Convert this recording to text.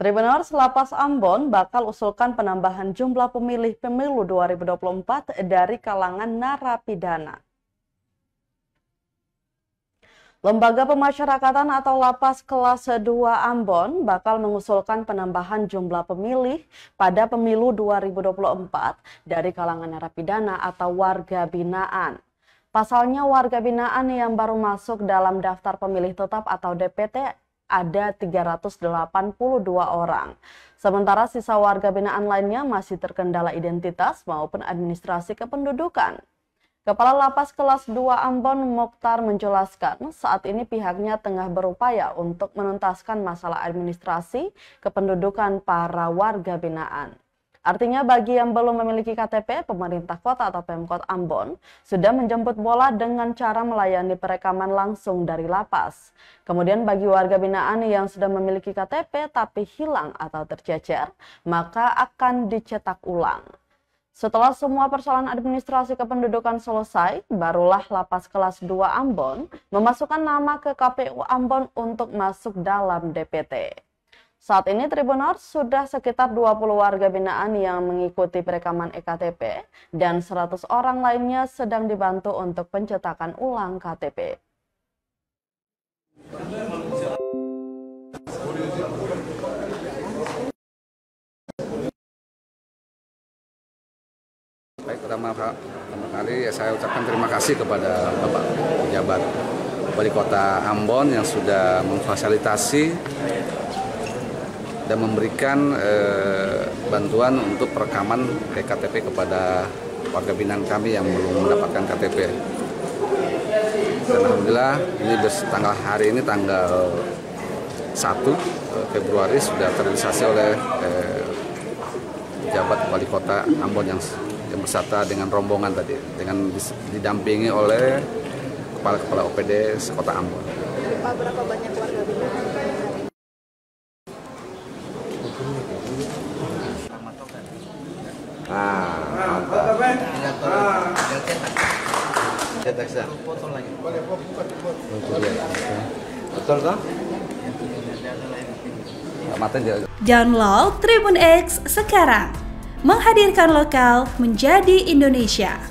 Tribuners Lapas Ambon bakal usulkan penambahan jumlah pemilih pemilu 2024 dari kalangan narapidana. Lembaga Pemasyarakatan atau Lapas Kelas 2 Ambon bakal mengusulkan penambahan jumlah pemilih pada pemilu 2024 dari kalangan narapidana atau warga binaan. Pasalnya warga binaan yang baru masuk dalam daftar pemilih tetap atau DPT ada 382 orang. Sementara sisa warga binaan lainnya masih terkendala identitas maupun administrasi kependudukan. Kepala Lapas Kelas 2 Ambon Mokhtar menjelaskan saat ini pihaknya tengah berupaya untuk menuntaskan masalah administrasi kependudukan para warga binaan. Artinya bagi yang belum memiliki KTP, pemerintah kota atau Pemkot Ambon sudah menjemput bola dengan cara melayani perekaman langsung dari lapas. Kemudian bagi warga binaan yang sudah memiliki KTP tapi hilang atau tercecer, maka akan dicetak ulang. Setelah semua persoalan administrasi kependudukan selesai, barulah Lapas Kelas 2 Ambon memasukkan nama ke KPU Ambon untuk masuk dalam DPT. Saat ini Tribuners sudah sekitar 20 warga binaan yang mengikuti perekaman eKTP dan 100 orang lainnya sedang dibantu untuk pencetakan ulang KTP. Baik, pertama kali saya ucapkan terima kasih kepada Bapak Pejabat Wali Kota Ambon yang sudah memfasilitasi dan memberikan bantuan untuk perekaman eKTP kepada warga binaan kami yang belum mendapatkan KTP. Dan alhamdulillah ini hari ini tanggal 1 Februari sudah terrealisasi oleh Pejabat Wali Kota Ambon yang beserta dengan rombongan tadi, dengan didampingi oleh kepala OPD sekota Ambon. Pak, berapa banyak warga binaan? Download Tribun X sekarang, menghadirkan lokal menjadi Indonesia.